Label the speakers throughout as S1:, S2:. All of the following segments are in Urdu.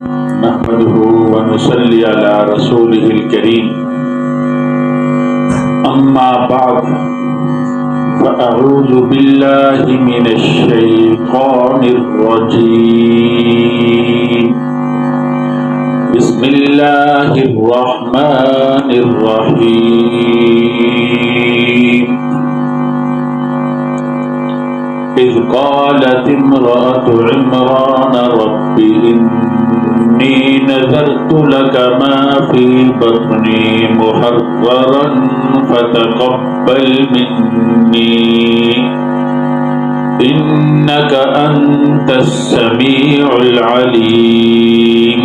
S1: نحمده ونصلي على رسوله الكريم أما بعد فأعوذ بالله من الشيطان الرجيم بسم الله الرحمن الرحيم إذ قالت امرأة عمران رب إني نذرت لك ما في بطني محررا فتقبل مني إنك أنت السميع العليم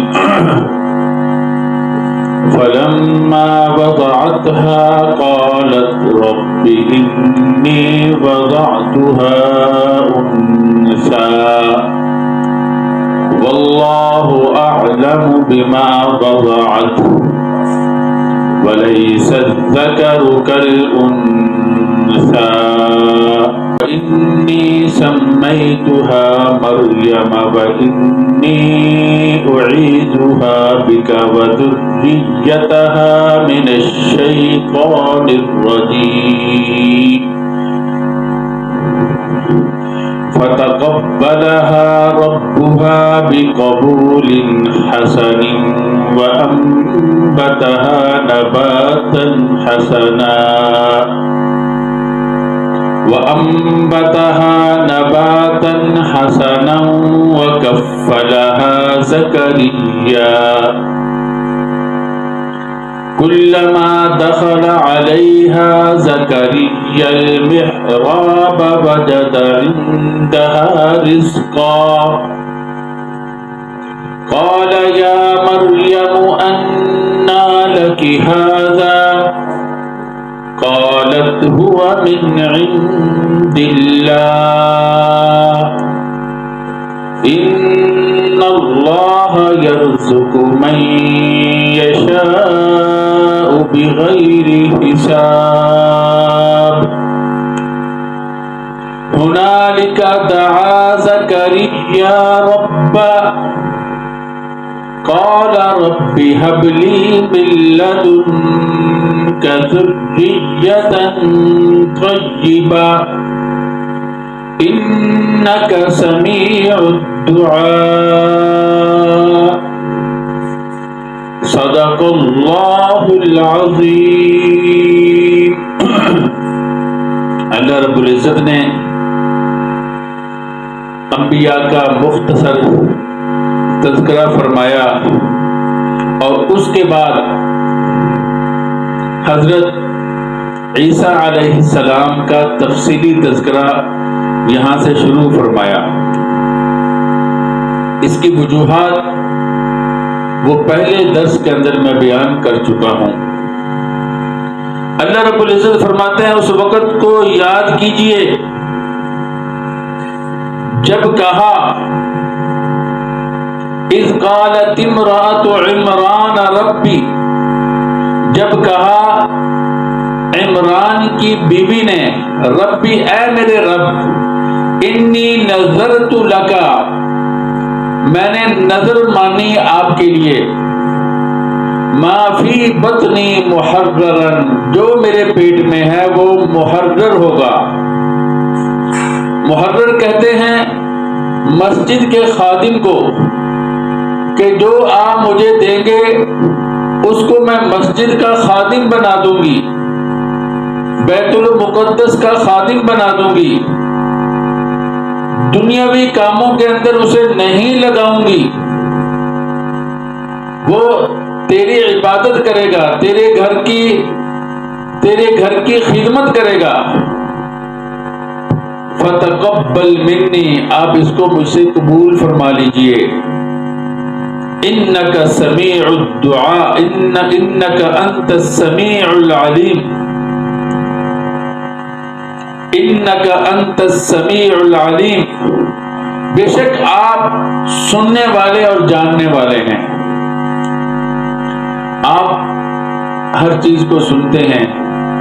S1: فلما وضعتها قالت رب إني وضعتها أنثى والله أعلم بما وضعت وليس الذكر كالأنثى وإني سميتها مريم وإني أعيذها بك وذريتها من الشيطان الرجيم فتقبلها ربها بقبول حسن وأنبتها نباتا حسنا وكفلها زكريا كلما دخل عليها زكريا المحراب وجد عندها رزقا قال يا مريم أنى لك هذا قالت هو من عند الله إن الله يرزق من يشاء بغير حساب هنالك دعا زكريا ربه قال رب هب لي من لدنك ذرية طيبة إنك سميع الدعاء صدق الله العظیم۔ اللہ رب العزت نے انبیاء کا مختصر تذکرہ فرمایا اور اس کے بعد حضرت عیسیٰ علیہ السلام کا تفصیلی تذکرہ یہاں سے شروع فرمایا۔ اس کی وجوہات وہ پہلے درس کے اندر میں بیان کر چکا ہوں۔ اللہ رب العزت فرماتے ہیں اس وقت کو یاد کیجئے جب کہا اذ قالت امرأة عمران ربی، جب کہا عمران کی بیوی نے ربی اے میرے رب انی نذرت لکا، میں نے نظر مانی آپ کے لیے ما فی بطنی محررا، جو میرے پیٹ میں ہے وہ محرر ہوگا۔ محرر کہتے ہیں مسجد کے خادم کو کہ جو آپ مجھے دیں گے اس کو میں مسجد کا خادم بنا دوں گی، بیت المقدس کا خادم بنا دوں گی، دنیاوی کاموں کے اندر اسے نہیں لگاؤں گی، وہ تیری عبادت کرے گا، تیرے گھر کی خدمت کرے گا۔ فتقبل منی، آپ اس کو مجھ سے قبول فرما لیجئے۔ انک سمیع الدعاء، انک انت السمیع العلیم، انک انت السمیع العلیم، بے شک آپ سننے والے اور جاننے والے ہیں، آپ ہر چیز کو سنتے ہیں،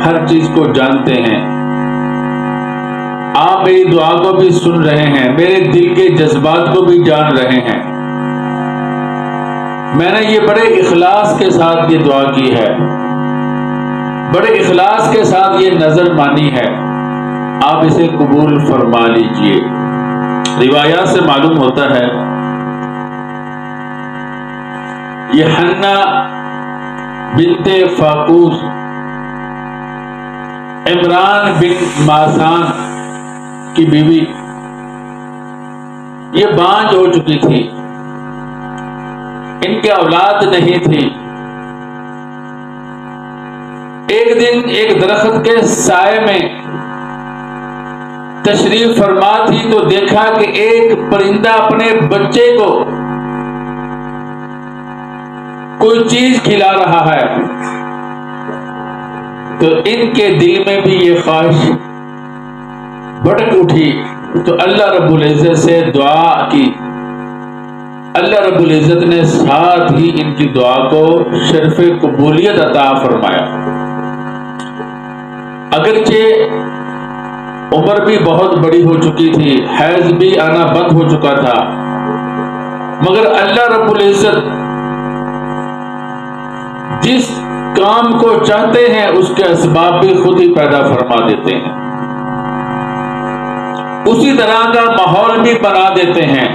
S1: ہر چیز کو جانتے ہیں، آپ میری دعا کو بھی سن رہے ہیں، میرے دل کے جذبات کو بھی جان رہے ہیں۔ میں نے یہ بڑے اخلاص کے ساتھ یہ دعا کی ہے، بڑے اخلاص کے ساتھ یہ نظر مانی ہے، آپ اسے قبول فرما لیجئے۔ روایات سے معلوم ہوتا ہے یہ حنہ بنت فاقوس عمران بن ماسان کی بیوی، یہ بانجھ ہو چکی تھی، ان کے اولاد نہیں تھی۔ ایک دن ایک درخت کے سائے میں تشریف فرما تھی تو دیکھا کہ ایک پرندہ اپنے بچے کو کوئی چیز کھلا رہا ہے، تو ان کے دل میں بھی یہ خواہش بھڑک اٹھی، تو اللہ رب العزت سے دعا کی۔ اللہ رب العزت نے ساتھ ہی ان کی دعا کو شرف قبولیت عطا فرمایا۔ اگرچہ عمر بھی بہت بڑی ہو چکی تھی، حیض بھی آنا بند ہو چکا تھا، مگر اللہ رب العزت جس کام کو چاہتے ہیں اس کے اسباب بھی خود ہی پیدا فرما دیتے ہیں، اسی طرح کا ماحول بھی بنا دیتے ہیں،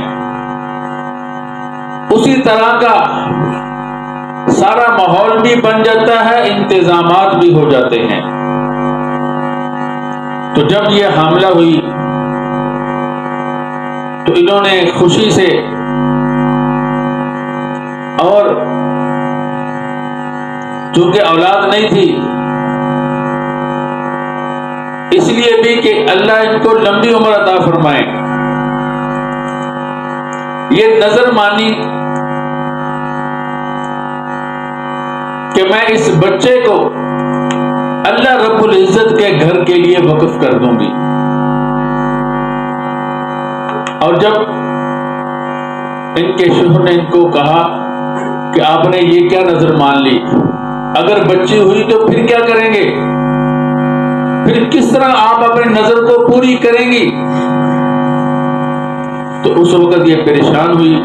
S1: اسی طرح کا سارا ماحول بھی بن جاتا ہے، انتظامات بھی ہو جاتے ہیں۔ تو جب یہ حاملہ ہوئی تو انہوں نے خوشی سے اور چونکہ اولاد نہیں تھی اس لیے بھی کہ اللہ ان کو لمبی عمر عطا فرمائے، یہ نظر مانی کہ میں اس بچے کو اللہ رب العزت کے گھر کے لیے وقف کر دوں گی۔ اور جب ان کے شوہر نے ان کو کہا کہ آپ نے یہ کیا نظر مان لی، اگر بچی ہوئی تو پھر کیا کریں گے، پھر کس طرح آپ اپنی نظر کو پوری کریں گی، تو اس وقت یہ پریشان ہوئی۔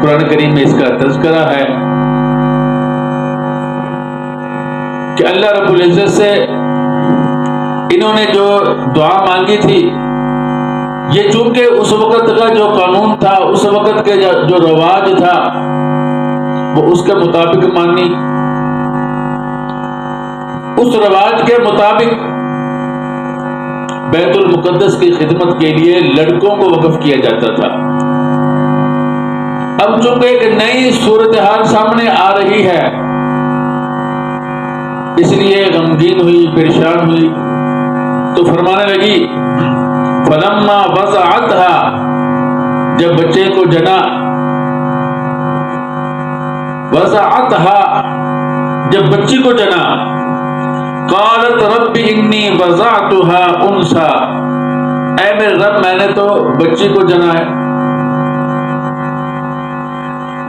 S1: قرآن کریم میں اس کا تذکرہ ہے کہ اللہ رب العزت سے انہوں نے جو دعا مانگی تھی، یہ چونکہ اس وقت کا جو قانون تھا، اس وقت کے جو رواج تھا، وہ اس کے مطابق مانی۔ اس رواج کے مطابق بیت المقدس کی خدمت کے لیے لڑکوں کو وقف کیا جاتا تھا۔ اب چونکہ ایک نئی صورتحال سامنے آ رہی ہے، اس لیے غمگین ہوئی، پریشان ہوئی، تو فرمانے لگی فلما وضعتها، جب بچے کو جنا، وضعتها، جب بچی کو جنا، قالت رب انی وضعتها انثى، اے میرے رب میں نے تو بچی کو جنا ہے،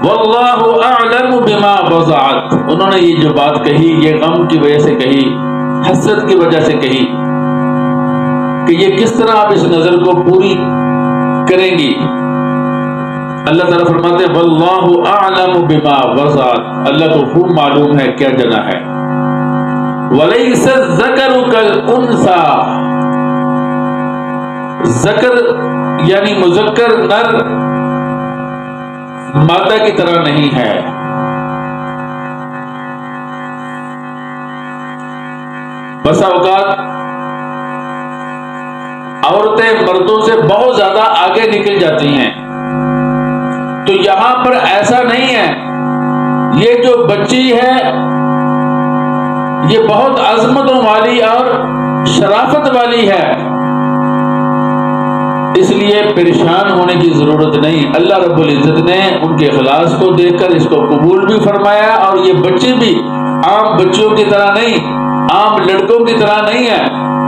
S1: واللہ اعلم بما وضعت، انہوں نے یہ جو بات کہی یہ غم کی وجہ سے کہی، حسرت کی وجہ سے کہی کہ یہ کس طرح آپ اس نظر کو پوری کریں گی۔ اللہ تعالیٰ فرماتے ہیں واللہ اعلم بما وضعت، اللہ کو خوب معلوم ہے کیا جنا ہے۔ وَلَيْسَ الذَّكَرُ كَالْأُنثَى، ذکر یعنی مذکر نر مادہ کی طرح نہیں ہے۔ بسا اوقات عورتیں مردوں سے بہت زیادہ آگے نکل جاتی ہیں، تو یہاں پر ایسا نہیں ہے، یہ جو بچی ہے یہ بہت عظمتوں والی اور شرافت والی ہے، اس لیے پریشان ہونے کی ضرورت نہیں۔ اللہ رب العزت نے ان کے اخلاص کو دیکھ کر اس کو قبول بھی فرمایا، اور یہ بچی بھی عام بچوں کی طرح نہیں، عام لڑکوں کی طرح نہیں ہے،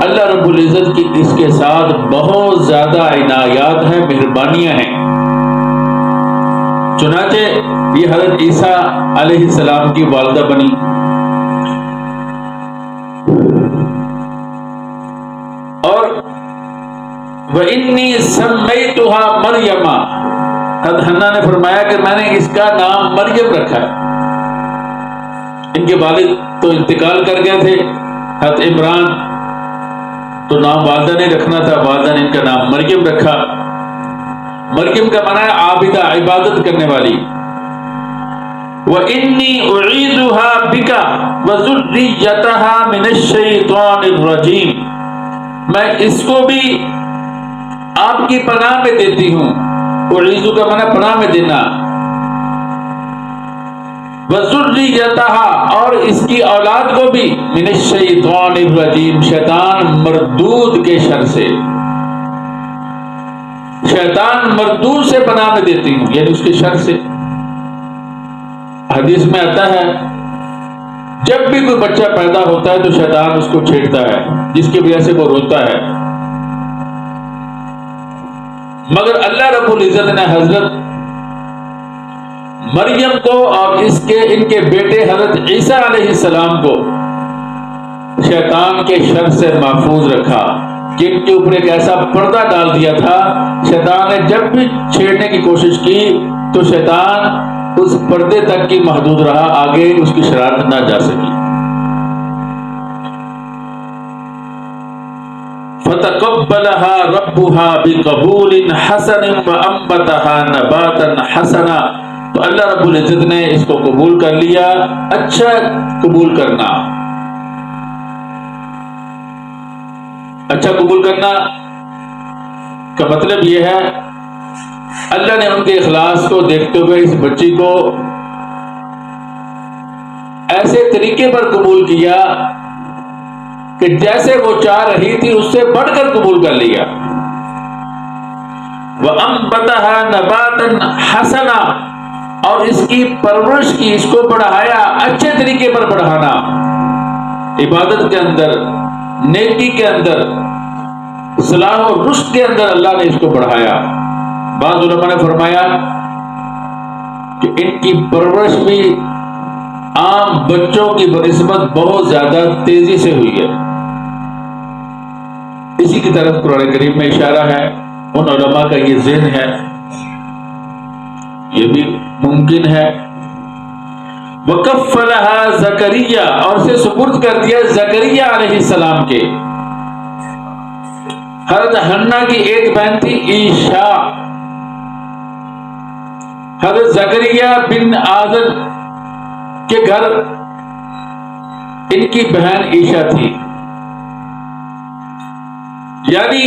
S1: اللہ رب العزت کی اس کے ساتھ بہت زیادہ عنایات ہیں، مہربانیاں ہیں۔ چنانچہ یہ حضرت عیسیٰ علیہ السلام کی والدہ بنی، اور وَإِنِّي سَمَّيْتُهَا مَرْيَمَ، حضرت حنا نے فرمایا کہ میں نے اس کا نام مریم رکھا ہے. ان کے والد تو انتقال کر گئے تھے، حضرت عمران، تو نام والدہ نے رکھنا تھا، والدہ نے ان کا نام مریم رکھا. مریم کا معنی ہے عابدہ، عبادت کرنے والی. وَإِنِّي أُعِيذُهَا بِكَ وَذُرِّيَّتَهَا مِنَ الشَّيْطَانِ الرَّجِيمِ، میں اس کو بھی آپ کی پناہ میں دیتی ہوں. اعیذ کا معنی پناہ میں دینا. وَذُرِّيَّتَهَا، اور اس کی اولاد کو بھی، مِنَ الشَّيْطَانِ الرَّجِيمِ، شیطان مردود کے شر سے. شیطان مردود سے پناہ میں دیتی ہوں، یعنی اس کے شر سے. حدیث میں آتا ہے جب بھی کوئی بچہ پیدا ہوتا ہے تو شیطان اس کو چھیڑتا ہے، جس کی وجہ سے وہ روتا ہے. مگر اللہ رب العزت نے حضرت مریم کو اور ان کے بیٹے حضرت عیسیٰ علیہ السلام کو شیطان کے شر سے محفوظ رکھا، کہ ان کے اوپر ایک ایسا پردہ ڈال دیا تھا. شیطان نے جب بھی چھیڑنے کی کوشش کی تو شیطان اس پردے تک کی محدود رہا، آگے اس کی شرارت نہ جا سکی. فَتَقَبَّلَهَا رَبُّهَا بِقَبُولٍ حَسَنٍ وَأَنبَتَهَا نَبَاتًا حَسَنًا، تو اللہ رب العزت نے اس کو قبول کر لیا. اچھا قبول کرنا، اچھا قبول کرنا کا مطلب یہ ہے اللہ نے ان کے اخلاص کو دیکھتے ہوئے اس بچی کو ایسے طریقے پر قبول کیا کہ جیسے وہ چاہ رہی تھی اس سے بڑھ کر قبول کر لیا. وَأَنبَتَهَا نَبَاتًا حَسَنًا، اور اس کی پرورش کی، اس کو بڑھایا، اچھے طریقے پر بڑھانا، عبادت کے اندر، نیکی کے اندر، صلاح و رشد کے اندر اللہ نے اس کو بڑھایا. بعض علماء نے فرمایا کہ ان کی پرورش بھی عام بچوں کی بنسبت بہت زیادہ تیزی سے ہوئی ہے. اسی کی طرف قرآن کریم میں اشارہ ہے. ان علماء کا یہ ذہن ہے، یہ بھی ممکن ہے. وَكَفَّلَهَا زَكَرِيَّا، اور اسے سپرد کر دیا زکریا علیہ السلام کے. حضرت حنا کی ایک بہن تھی عیشا، حضرت زکریا بن آدم کے گھر ان کی بہن عیشا تھی. یعنی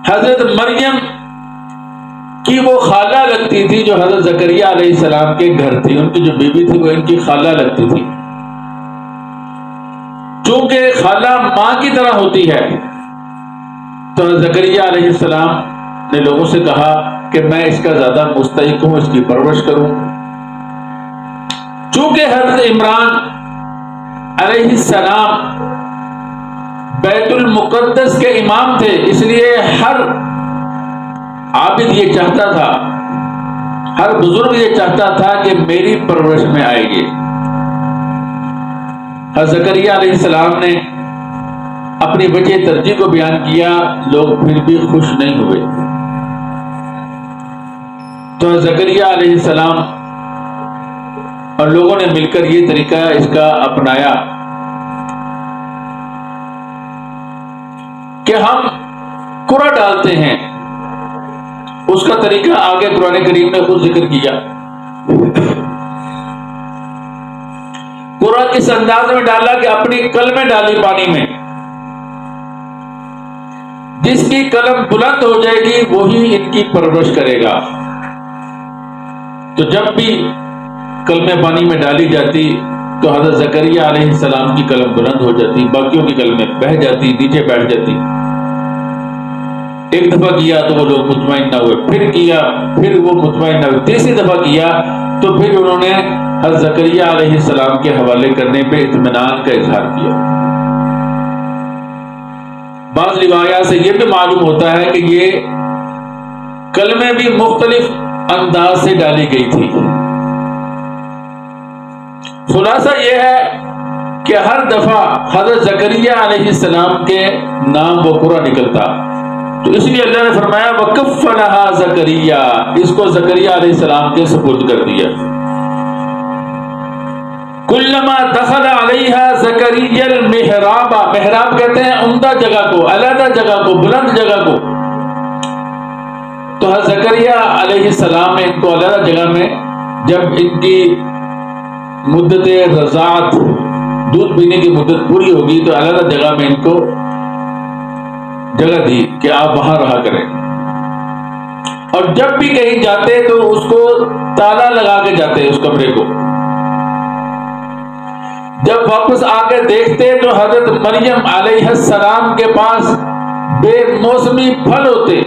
S1: حضرت مریم کی وہ خالہ لگتی تھی جو حضرت زکریا علیہ السلام کے گھر تھی. ان کی جو بیوی تھی وہ ان کی خالہ لگتی تھی. چونکہ خالہ ماں کی طرح ہوتی ہے تو حضرت زکریا علیہ السلام نے لوگوں سے کہا کہ میں اس کا زیادہ مستحق ہوں، اس کی پرورش کروں. چونکہ حضرت عمران علیہ السلام بیت المقدس کے امام تھے، اس لیے ہر عابد یہ چاہتا تھا، ہر بزرگ یہ چاہتا تھا کہ میری پرورش میں آئے گی. حضرت زکریا علیہ السلام نے اپنی وجہ ترجیح کو بیان کیا، لوگ پھر بھی خوش نہیں ہوئے. تو حضرت زکریا علیہ السلام اور لوگوں نے مل کر یہ طریقہ اس کا اپنایا کہ ہم قرآن ڈالتے ہیں. اس کا طریقہ آگے قرآن کریم نے خود ذکر کیا. قرآن کس انداز میں ڈالا کہ اپنی قلمیں ڈالی پانی میں، جس کی قلم بلند ہو جائے گی وہی ان کی پرورش کرے گا. تو جب بھی قلمیں پانی میں ڈالی جاتی تو حضرت زکریا علیہ السلام کی قلم بلند ہو جاتی، باقیوں کی قلمیں بہہ جاتی، نیچے بیٹھ جاتی. ایک دفعہ کیا تو وہ لوگ مطمئن نہ ہوئے، پھر کیا پھر وہ مطمئن نہ ہوئے، تیسری دفعہ کیا تو پھر انہوں نے حضرت زکریا علیہ السلام کے حوالے کرنے پہ اطمینان کا اظہار کیا. بعض روایات سے یہ بھی معلوم ہوتا ہے کہ یہ کلمیں بھی مختلف انداز سے ڈالی گئی تھی. خلاصہ یہ ہے کہ ہر دفعہ حضرت زکریا علیہ السلام کے نام وہ پورا نکلتا. تو اس لیے اللہ نے فرمایا وَكَفَّلَهَا زَكَرِيَّا، اس کو زکریا علیہ السلام کے سپرد کر دیا. كُلَّمَا دَخَلَ عَلَيْهَا زَكَرِيَّا الْمِحْرَابَ، محراب کہتے ہیں عمدہ جگہ کو، علیحدہ جگہ کو، بلند جگہ کو. تو زکریا علیہ السلام نے ان کو علیحدہ جگہ میں، جب ان کی مدت رضاعت، دودھ پینے کی مدت پوری ہوگی، تو علیحدہ جگہ میں ان کو جگہ دی کہ آپ وہاں رہا کریں. اور جب بھی کہیں جاتے تو اس کو تالا لگا کے جاتے اس کمرے کو. جب واپس آ کے دیکھتے تو حضرت مریم علیہ السلام کے پاس بے موسمی پھل ہوتے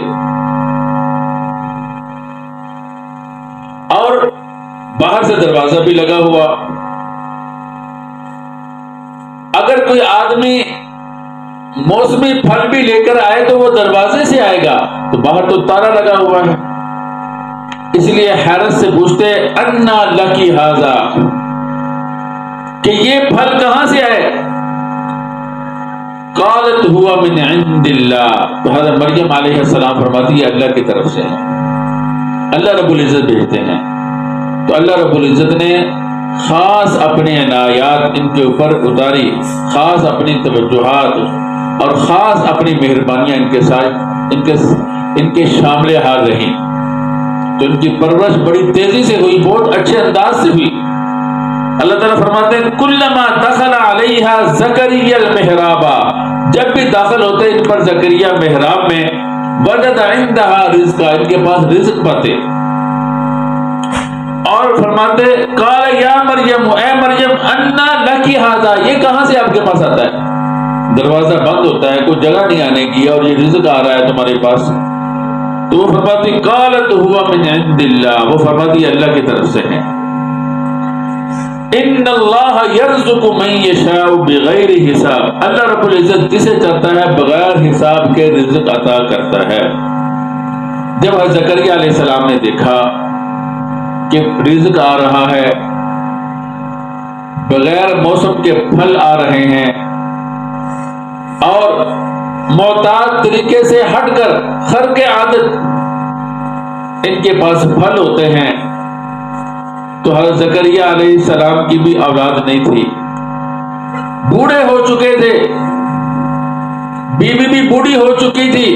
S1: اور باہر سے دروازہ بھی لگا ہوا. اگر کوئی آدمی موسمی پھل بھی لے کر آئے تو وہ دروازے سے آئے گا، تو باہر تو تالا لگا ہوا ہے. اس لیے حیرت سے پوچھتے انا لکی ھذا، کہ یہ پھل کہاں سے آئے؟ قالت ہوا من عند اللہ، تو حضرت مریم علیہ السلام فرماتی ہے اللہ کی طرف سے ہے، اللہ رب العزت بھیجتے ہیں. تو اللہ رب العزت نے خاص اپنے عنایات ان کے اوپر اتاری، خاص اپنی توجہات اور خاص اپنی مہربانیاں ان کے ساتھ ان کے شامل حال رہیں. تو ان کی پرورش بڑی تیزی سے ہوئی، بہت اچھے انداز سے ہوئی. اللہ تعالیٰ فرماتے ہیں کلما دخل علیہا زکریا المحراب، جب بھی داخل ہوتے ان پر زکریا محراب میں، وجد عندها رزقا، ان کے پاس رزق پاتے. اور فرماتے قال یا مریم، اے مریم انا لکی ھذا، یہ کہاں سے آپ کے پاس آتا ہے؟ دروازہ بند ہوتا ہے، کوئی جگہ نہیں آنے کی اور یہ رزق آ رہا ہے تمہارے پاس. تو وہ فرماتی قالت ہوا من عند اللہ، وہ فرماتی اللہ کی طرف سے ہے. ان اللہ یرزق من یشاء بغیر حساب، اللہ رب العزت جسے چاہتا ہے بغیر حساب کے رزق عطا کرتا ہے. جب حضرت زکریا علیہ السلام نے دیکھا کہ رزق آ رہا ہے، بغیر موسم کے پھل آ رہے ہیں اور معتاد طریقے سے ہٹ کر خرق عادت ان کے پاس پھل ہوتے ہیں، تو حضرت زکریا علیہ السلام کی بھی اولاد نہیں تھی، بوڑھے ہو چکے تھے، بیوی بھی بوڑھی ہو چکی تھی،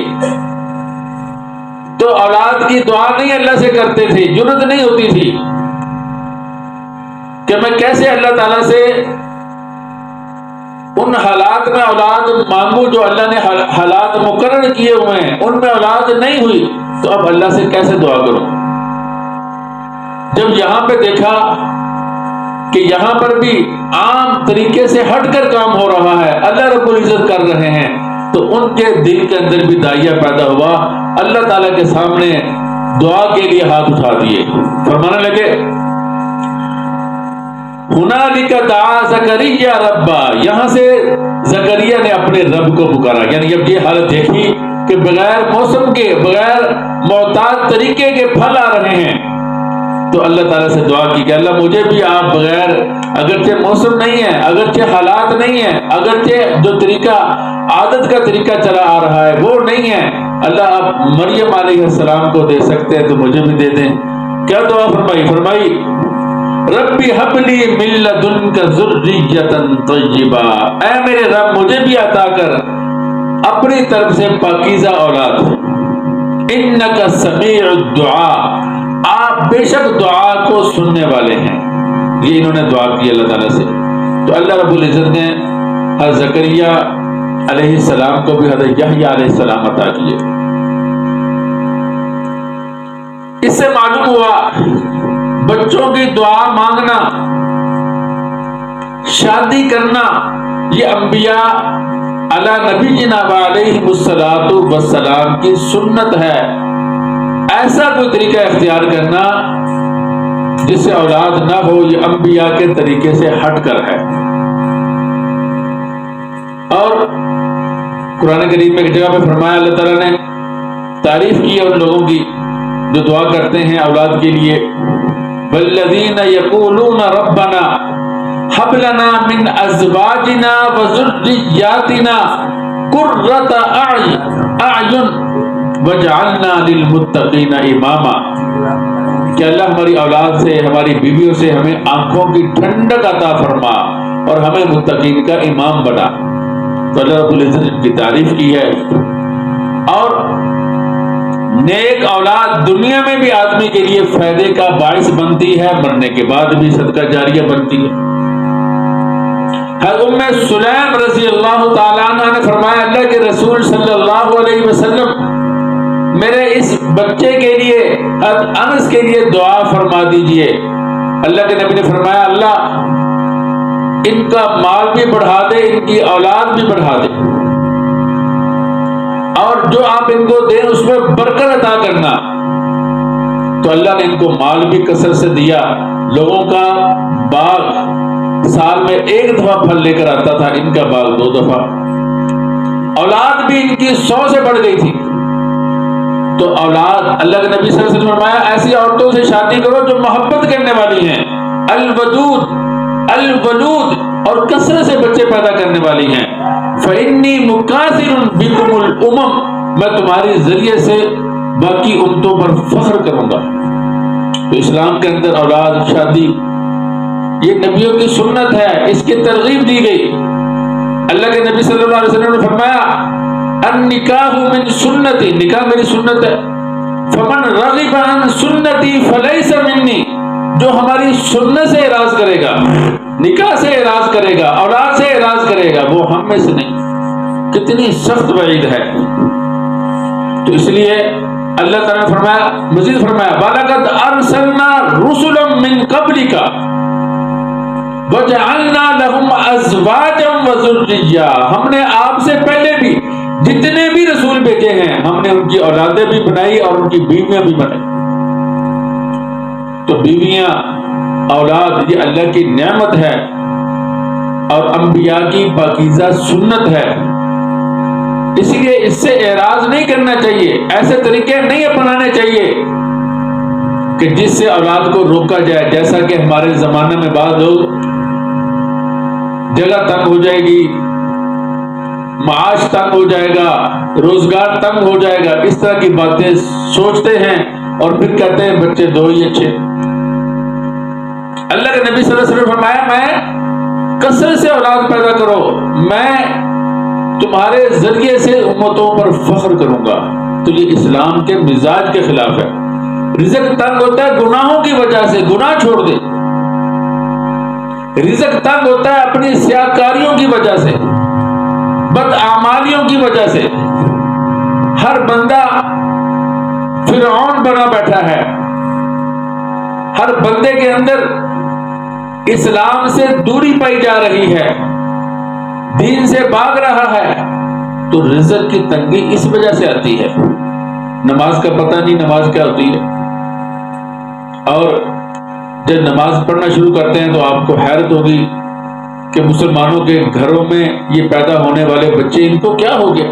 S1: تو اولاد کی دعا نہیں اللہ سے کرتے تھے، جرت نہیں ہوتی تھی کہ میں کیسے اللہ تعالیٰ سے ان حالات میں اولاد مانگوں جو اللہ نے حالات مقرر کیے ہوئے ہیں، ان میں اولاد نہیں ہوئی تو اب اللہ سے کیسے دعا کروں. جب یہاں پہ دیکھا کہ یہاں پر بھی عام طریقے سے ہٹ کر کام ہو رہا ہے، اللہ رب العزت کر رہے ہیں، تو ان کے دل کے اندر بھی داعیہ پیدا ہوا، اللہ تعالیٰ کے سامنے دعا کے لیے ہاتھ اٹھا دیے، فرمانے لگے ہنالک دعا زکریا ربا، یہاں سے زکریا نے اپنے رب کو پکارا. یعنی جب یہ حالت دیکھی کہ بغیر موسم کے، بغیر معتاد طریقے کے پھل آ رہے ہیں، تو اللہ تعالیٰ سے دعا کی کہ اللہ مجھے بھی آپ بغیر، اگرچہ موسم نہیں ہے، اگرچہ حالات نہیں ہے، اگرچہ جو طریقہ عادت کا طریقہ چلا آ رہا ہے وہ نہیں ہے، اللہ آپ مریم علیہ السلام کو دے سکتے ہیں تو مجھے بھی دے دیں. کیا دعا فرمائی ربی حب لی من لدنک ذریۃ طیبہ، اے میرے رب مجھے بھی عطا کر اپنی طرف سے پاکیزہ اولاد. انک سمیع الدعاء، آپ بے شک دعا کو سننے والے ہیں. یہ انہوں نے دعا کی اللہ تعالیٰ سے. تو اللہ رب العزت نے حضرت زکریا علیہ السلام کو بھی حضرت یحییٰ علیہ السلام عطا کیے. اس سے معلوم ہوا بچوں کی دعا مانگنا، شادی کرنا، یہ انبیاء علی نبینا علیہ الصلوۃ والسلام کی سنت ہے. ایسا کوئی طریقہ اختیار کرنا جس سے اولاد نہ ہو، یہ انبیاء کے طریقے سے ہٹ کر ہے. اور قرآن کریم میں ایک جگہ پہ فرمایا، اللہ تعالیٰ نے تعریف کی ہے ان لوگوں کی جو دعا کرتے ہیں اولاد کے لیے، والذین یقولون ربنا هب لنا من ازواجنا وذرياتنا قرة اعین وجعلنا للمتقین اماما، کہ اللہ ہماری اولاد سے، ہماری بیویوں سے ہمیں آنکھوں کی ٹھنڈک عطا فرما اور ہمیں متقین کا امام بنا۔ تو اللہ رب العزت نے ان کی تعریف کی ہے۔ اور نیک اولاد دنیا میں بھی آدمی کے لیے فائدے کا باعث بنتی ہے، مرنے کے بعد بھی صدقہ جاریہ بنتی ہے۔ ام سلیم رضی اللہ تعالیٰ عنہ نے فرمایا، اللہ کے رسول صلی اللہ علیہ وسلم میرے اس بچے کے لیے، انس کے لیے دعا فرما دیجئے۔ اللہ کے نبی نے فرمایا، اللہ ان کا مال بھی بڑھا دے، ان کی اولاد بھی بڑھا دے، اور جو آپ ان کو دیں اس میں برکت عطا کرنا۔ تو اللہ نے ان کو مال بھی کثرت سے دیا۔ لوگوں کا باغ سال میں ایک دفعہ پھل لے کر آتا تھا، ان کا باغ 2 دفعہ۔ اولاد بھی ان کی 100 سے بڑھ گئی تھی۔ تو اولاد، اللہ کے نبی صلی اللہ علیہ وسلم نے فرمایا، ایسی عورتوں سے شادی کرو جو محبت کرنے والی ہیں، الودود الولود، اور کثرت سے بچے پیدا کرنے والی ہیں۔ فإنی مکاثر بکم الامم، میں تمہاری ذریعے سے باقی امتوں پر فخر کروں گا۔ تو اسلام کے اندر اولاد، شادی، یہ نبیوں کی سنت ہے، اس کی ترغیب دی گئی۔ اللہ کے نبی صلی اللہ علیہ وسلم نے فرمایا، النکاح من سنتی، نکاح میری سنت ہے۔ فمن رغب عن سنتی فلیس منی، جو ہماری سنت سے اعراض کرے گا، نکاح سے اعراض کرے گا، اولاد سے اعراض کرے گا، وہ ہم میں سے نہیں۔ کتنی سخت وعید ہے۔ تو اس لیے اللہ تعالیٰ نے فرمایا، مزید فرمایا، وَلَقَدْ أَرْسَلْنَا رُسُلًا مِّن قَبْلِكَ وَجَعَلْنَا لَهُمْ أَزْوَاجًا وَذُرِّيَّةً، ہم نے آپ سے پہلے بھی جتنے بھی رسول بھیجے ہیں، ہم نے ان کی اولادیں بھی بنائی اور ان کی بیویاں بھی بنائی۔ تو بیویاں، اولاد، یہ اللہ کی نعمت ہے اور انبیاء کی پاکیزہ سنت ہے۔ اسی لیے اس سے اعراض نہیں کرنا چاہیے، ایسے طریقے نہیں اپنانے چاہیے کہ جس سے اولاد کو روکا جائے۔ جیسا کہ ہمارے زمانے میں بعض لوگ، جگہ تنگ ہو جائے گی، معاش تنگ ہو جائے گا، روزگار تنگ ہو جائے گا، اس طرح کی باتیں سوچتے ہیں اور پھر کہتے ہیں بچے 2 ہی اچھے۔ اللہ کے نبی صلی اللہ علیہ وسلم نے فرمایا، میں کثرت سے اولاد پیدا کرو، میں تمہارے ذریعے سے امتوں پر فخر کروں گا۔ تو یہ اسلام کے مزاج کے خلاف ہے۔ رزق تنگ ہوتا ہے گناہوں کی وجہ سے، گناہ چھوڑ دے۔ رزق تنگ ہوتا ہے اپنی سیاکاریوں کی وجہ سے، بدعمالیوں کی وجہ سے۔ ہر بندہ فرعون بنا بیٹھا ہے، ہر بندے کے اندر اسلام سے دوری پائی جا رہی ہے، دین سے بھاگ رہا ہے۔ تو رزق کی تنگی اس وجہ سے آتی ہے۔ نماز کا پتہ نہیں نماز کیا ہوتی ہے، اور جب نماز پڑھنا شروع کرتے ہیں تو آپ کو حیرت ہوگی کہ مسلمانوں کے گھروں میں یہ پیدا ہونے والے بچے، ان کو کیا ہو گیا؟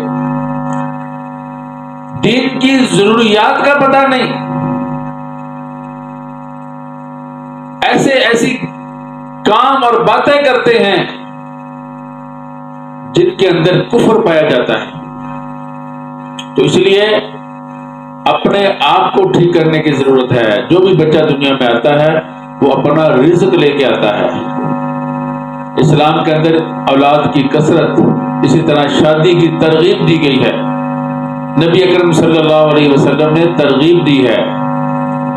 S1: دین کی ضروریات کا پتہ نہیں، ایسی کام اور باتیں کرتے ہیں جن کے اندر کفر پایا جاتا ہے۔ تو اس لیے اپنے آپ کو ٹھیک کرنے کی ضرورت ہے۔ جو بھی بچہ دنیا میں آتا ہے وہ اپنا رزق لے کے آتا ہے۔ اسلام کے اندر اولاد کی کثرت، اسی طرح شادی کی ترغیب دی گئی ہے۔ نبی اکرم صلی اللہ علیہ وسلم نے ترغیب دی ہے،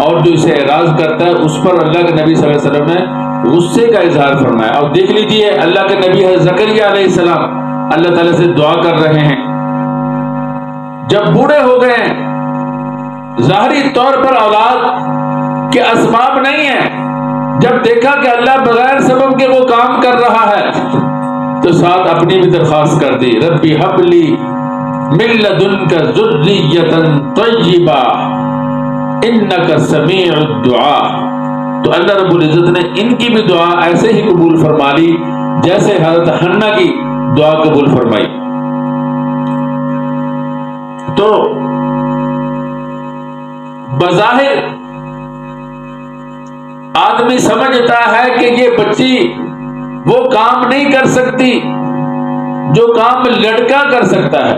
S1: اور جو اسے اعراض کرتا ہے اس پر اللہ کے نبی صلی اللہ علیہ وسلم نے غصے کا اظہار فرمایا۔ اور دیکھ لیجیے، اللہ کے نبی زکریا علیہ السلام اللہ تعالیٰ سے دعا کر رہے ہیں، جب بوڑھے ہو گئے ہیں، ظاہری طور پر اولاد کے اسباب نہیں ہیں، جب دیکھا کہ اللہ بغیر سبب کے وہ کام کر رہا ہے تو ساتھ اپنی بھی درخواست کر دی، ربی ہب لی من لدنک ذریۃ طیبہ انک سمیع الدعاء۔ تو اللہ رب العزت نے ان کی بھی دعا ایسے ہی قبول فرما لی جیسے حضرت حنہ کی دعا قبول فرمائی۔ تو بظاہر آدمی سمجھتا ہے کہ یہ بچی وہ کام نہیں کر سکتی جو کام لڑکا کر سکتا ہے،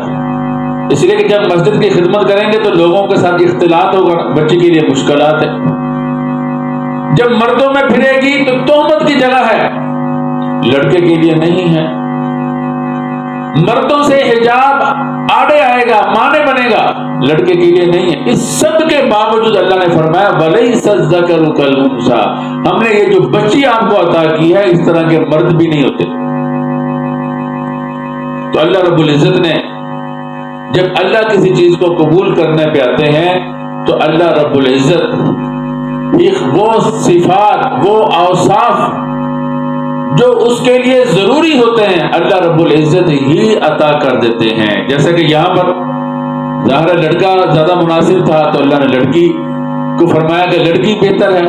S1: اس لیے کہ جب مسجد کی خدمت کریں گے تو لوگوں کے ساتھ اختلاط ہوگا، بچے کے لیے مشکلات ہے۔ جب مردوں میں پھرے گی تو تہمت کی جگہ ہے، لڑکے کے لیے نہیں ہے۔ مردوں سے حجاب آڑے آئے گا، مانے بنے گا، لڑکے کے لیے نہیں ہے۔ اس سب کے باوجود اللہ نے فرمایا وَلَيْسَ الذَّكَرُ كَالْأُنثَىٰ، ہم نے یہ جو بچی آپ کو عطا کی ہے اس طرح کے مرد بھی نہیں ہوتے۔ تو اللہ رب العزت نے جب اللہ کسی چیز کو قبول کرنے پہ آتے ہیں تو اللہ رب العزت وہ صفات، وہ اوصاف جو اس کے لیے ضروری ہوتے ہیں اللہ رب العزت ہی عطا کر دیتے ہیں۔ جیسا کہ یہاں پر ظاہر لڑکا زیادہ مناسب تھا تو اللہ نے لڑکی کو فرمایا کہ لڑکی بہتر ہے،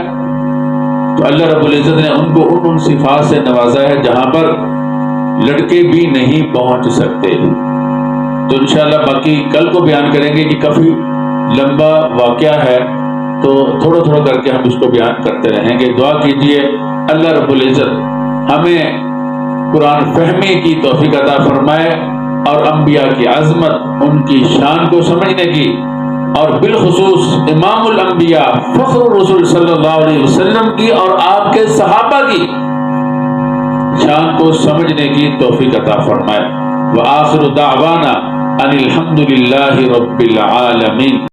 S1: تو اللہ رب العزت نے ان کو ان صفات سے نوازا ہے جہاں پر لڑکے بھی نہیں پہنچ سکتے۔ تو انشاءاللہ باقی کل کو بیان کریں گے کہ کافی لمبا واقعہ ہے، تو تھوڑا تھوڑا کر کے ہم اس کو بیان کرتے رہیں گے۔ دعا کیجئے اللہ رب العزت ہمیں قرآن فہمی کی توفیق عطا فرمائے اور انبیاء کی عظمت، ان کی شان کو سمجھنے کی، اور بالخصوص امام الانبیاء فخر الرسول صلی اللہ علیہ وسلم کی اور آپ کے صحابہ کی شان کو سمجھنے کی توفیق عطا فرمائے۔ وآخر دعوانا ان الحمد للہ رب العالمین۔